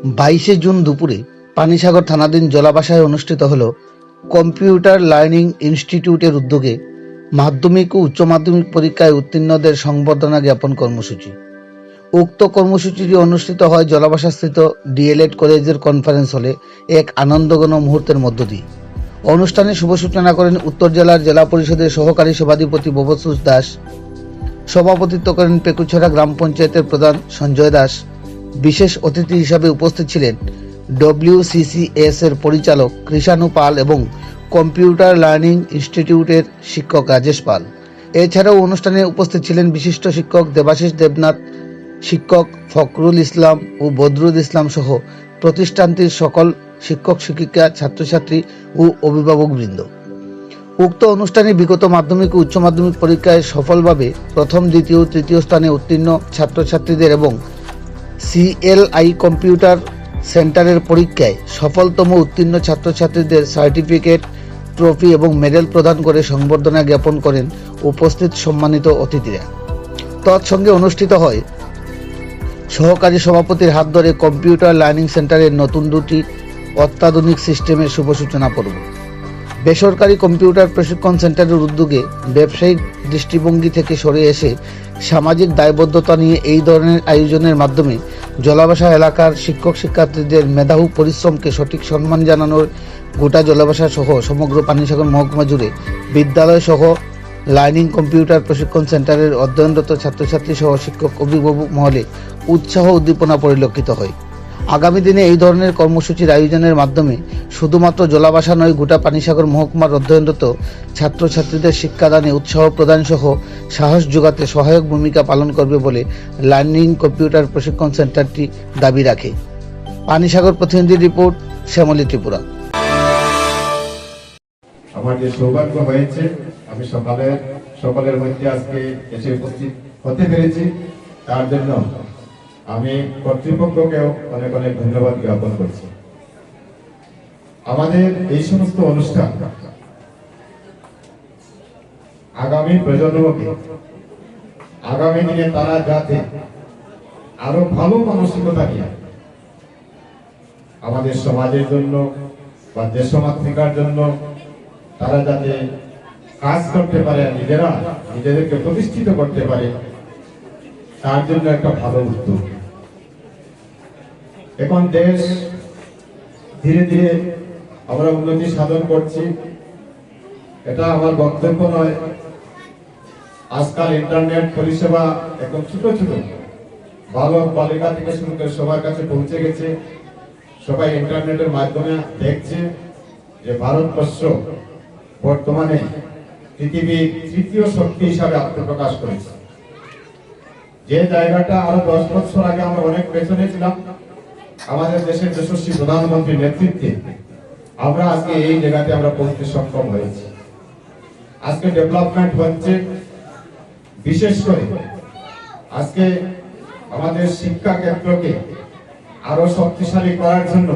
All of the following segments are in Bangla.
22 জুন দুপুরে পানিসাগর থানাধীন জলাবাসায় অনুষ্ঠিত হল কম্পিউটার লার্নিং ইনস্টিটিউটের উদ্যোগে মাধ্যমিক ও উচ্চ মাধ্যমিক পরীক্ষায় উত্তীর্ণদের সংবর্ধনা জ্ঞাপন কর্মসূচি। উক্ত কর্মসূচিটি অনুষ্ঠিত হয় জলাবাসাস্থিত ডিএলএড কলেজের কনফারেন্স হলে এক আনন্দঘন মুহূর্তের মধ্য দিয়ে। অনুষ্ঠানে শুভ সূচনা করেন উত্তর জেলার জেলা পরিষদের সহকারী সভাধিপতি ভবতোষ দাস, সভাপতিত্ব করেন পেকুছড়া গ্রাম পঞ্চায়েতের প্রধান সঞ্জয় দাস। বিশেষ অতিথি হিসাবে উপস্থিত ছিলেন WCCS এর পরিচালক কৃষাণু পাল এবং কম্পিউটার লার্নিং ইনস্টিটিউটের শিক্ষক রাজেশ পাল। এছাড়াও অনুষ্ঠানে উপস্থিত ছিলেন বিশিষ্ট শিক্ষক দেবাশিস দেবনাথ, শিক্ষক ফখরুল ইসলাম ও বদরুল ইসলাম সহ প্রতিষ্ঠানটির সকল শিক্ষক শিক্ষিকা, ছাত্রছাত্রী ও অভিভাবকবৃন্দ। উক্ত অনুষ্ঠানে বিগত মাধ্যমিক ও উচ্চ মাধ্যমিক পরীক্ষায় সফলভাবে প্রথম, দ্বিতীয় ও তৃতীয় স্থানে উত্তীর্ণ ছাত্রছাত্রীদের এবং CLI কম্পিউটার সেন্টারের পরীক্ষায় সফলতম উত্তীর্ণ ছাত্রছাত্রীদের সার্টিফিকেট, ট্রফি এবং মেডেল প্রদান করে সংবর্ধনা জ্ঞাপন করেন উপস্থিত সম্মানিত অতিথিরা। তৎসঙ্গে অনুষ্ঠিত হয় সহকারী সভাপতির হাত ধরে কম্পিউটার লার্নিং সেন্টারের নতুন দুটি অত্যাধুনিক সিস্টেমের শুভ সূচনা পর্ব। বেসরকারি কম্পিউটার প্রশিক্ষণ সেন্টারের উদ্যোগে ব্যবসায়িক দৃষ্টিভঙ্গি থেকে সরে এসে সামাজিক দায়বদ্ধতা নিয়ে এই ধরনের আয়োজনের মাধ্যমে জলাবাসা এলাকার শিক্ষক শিক্ষার্থীদের মেধাবী পরিশ্রমকে সঠিক সম্মান জানানোর গোটা জলাবাসা সহ সমগ্র পানিসাগর মহকুমা জুড়ে বিদ্যালয় সহ লার্নিং কম্পিউটার প্রশিক্ষণ সেন্টারের অধ্যয়নরত ছাত্রছাত্রী সহ শিক্ষক অভিভাবক মহলে উৎসাহ উদ্দীপনা পরিলক্ষিত হয়। আগামী দিনে এই ধরনের কর্মসূচির আয়োজনের মাধ্যমে শুধুমাত্র জলাবাসা নয়, গোটা পানিসাগর মহকুমার অধ্যয়নরত ছাত্রছাত্রীদের শিক্ষাদানে উৎসাহ প্রদান সহ সাহস যোগাতে সহায়ক ভূমিকা পালন করবে বলে লার্নিং কম্পিউটার প্রশিক্ষণ সেন্টারটি দাবি রাখে। পানিসাগর প্রতিনিধি রিপোর্ট, শ্যামলী ত্রিপুরা। আমার যে সৌভাগ্য হয়েছে, আমি সকলের মধ্যে আজকে এসে উপস্থিত হতে পেরেছি, তার জন্য আমি কর্তৃপক্ষকেও অনেক অনেক ধন্যবাদ জ্ঞাপন করছি। আমাদের এই সমস্ত অনুষ্ঠান আগামী প্রজন্মকে আগামী দিনে তারা যাতে আরো ভালো মানসিকতা নিয়ে আমাদের সমাজের জন্য বা দেশমাতৃকার জন্য তারা যাতে কাজ করতে পারে, নিজেদেরকে প্রতিষ্ঠিত করতে পারে, তার জন্য একটা ভালো উদ্যোগ। এখন দেশ ধীরে ধীরে আমরা উন্নতি সাধন করছি, এটা আমার বক্তব্য নয়। আজকাল ইন্টারনেট পরিষেবা এখন ছোট ছোট বালক বালিকা থেকে শুরু করে সবার কাছে পৌঁছে গেছে। সবাই ইন্টারনেটের মাধ্যমে দেখছে যে ভারতবর্ষ বর্তমানে পৃথিবীর তৃতীয় শক্তি হিসাবে আত্মপ্রকাশ করেছে। যে জায়গাটা আরো 10 বছর আগে আমরা অনেক পেছনে ছিলাম, আমাদের দেশের যশস্বী প্রধানমন্ত্রীর নেতৃত্বে আমরা আজকে এই জায়গাতে আমরা পৌঁছতে সক্ষম হয়েছি। আজকে ডেভেলপমেন্ট হচ্ছে, বিশেষ করে আজকে আমাদের শিক্ষা ক্ষেত্রকে আরো শক্তিশালী করার জন্য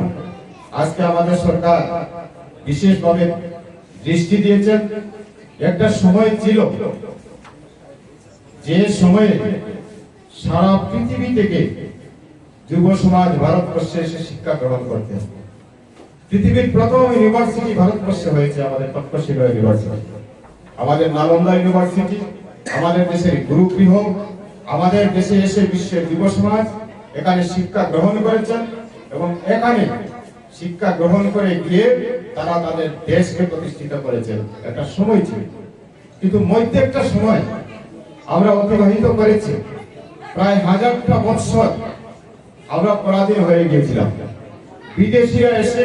আজকে আমাদের সরকার বিশেষভাবে দৃষ্টি দিয়েছেন। একটা সময় ছিল যে সময়ে সারা পৃথিবী থেকে যুব সমাজ ভারতবর্ষে এসে শিক্ষা গ্রহণ করতে। পৃথিবীর প্রথম ইউনিভার্সিটি ভারতবর্ষে হয়েছে আমাদের তক্ষশিলা ইউনিভার্সিটি, আমাদের নালন্দা ইউনিভার্সিটি, আমাদের দেশের গুরুগৃহ। আমাদের দেশে এসে বিশ্বের যুব সমাজ এখানে শিক্ষা গ্রহণ করেছেন এবং এখানে শিক্ষা গ্রহণ করে গিয়ে তারা তাদের দেশকে প্রতিষ্ঠিত করেছেন। একটা সময় ছিল, কিন্তু মধ্যে একটা সময় আমরা অতিবাহিত করেছি, প্রায় 1000টা বৎসর আমরা পরাধীন হয়ে গিয়েছিলাম। বিদেশিরা এসে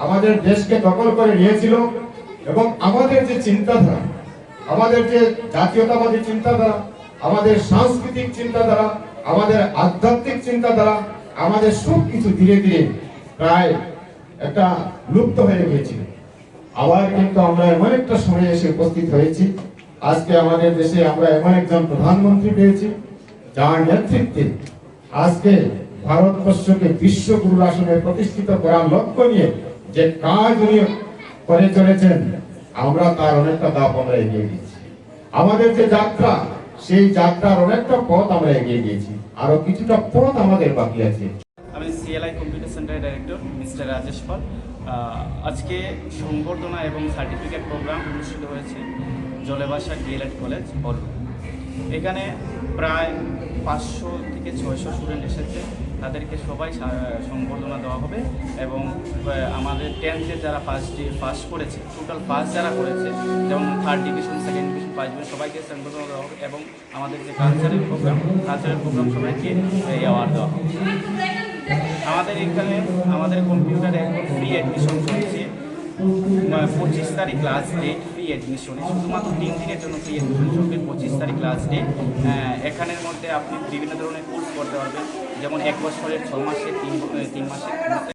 আমাদের দেশকে দখল করে নিয়েছিল এবং আমাদের যে চিন্তাধারা, আমাদের যে জাতীয়তাবাদী চিন্তাধারা, আমাদের সাংস্কৃতিক চিন্তাধারা, আমাদের আধ্যাত্মিক চিন্তাধারা, আমাদের সব কিছু ধীরে ধীরে প্রায় একটা লুপ্ত হয়ে গিয়েছিল। আবার কিন্তু আমরা এমন একটা সময় এসে উপস্থিত হয়েছি, আজকে আমাদের দেশে আমরা এমন একজন প্রধানমন্ত্রী পেয়েছি যার নেতৃত্বে আজকে ভারতবর্ষকে বিশ্বগুরুর আসনে প্রতিষ্ঠিত করার লক্ষ্য নিয়ে যে কাজ উনি করে চলেছেন, আমরা তার অনেকটা ধাপ আমরা এগিয়ে গিয়েছি। আমাদের যে যাত্রা, সেই যাত্রার অনেকটা পথ আমরা এগিয়ে গিয়েছি, আরো কিছুটা পথ আমাদের বাকি আছে। আমি CLI কম্পিউটার সেন্টারের ডাইরেক্টর মিস্টার রাজেশ পাল। আজকে সংবর্ধনা এবং সার্টিফিকেট প্রোগ্রাম অনুষ্ঠিত হয়েছে জলেবাসা ডিএলএড কলেজ বলরূপ। এখানে প্রায় 500 থেকে 600 স্টুডেন্ট এসেছে। তাদেরকে সবাই সংবর্ধনা দেওয়া হবে এবং আমাদের 10th যারা ফার্স্ট করেছে, টোটাল ফার্স্ট যারা করেছে, যেমন 3rd division, 2nd division, 1st division, সবাইকে সংবর্ধনা দেওয়া হবে এবং আমাদের যে কালচারাল প্রোগ্রাম সবাইকে অ্যাওয়ার্ড দেওয়া হবে। আমাদের এখানে আমাদের কম্পিউটারে এখন ফ্রি অ্যাডমিশন চলছে। 25 তারিখ লাস্ট ডেট ফ্রি অ্যাডমিশনে, শুধুমাত্র 3 দিনের জন্য ফ্রি অ্যাডমিশন চলবে। 25 তারিখ লাস্ট ডেট। এখানের মধ্যে আপনি বিভিন্ন ধরনের কোর্স করতে পারবেন, যেমন 1 বছরের, 6 মাসের, 3 মাসের।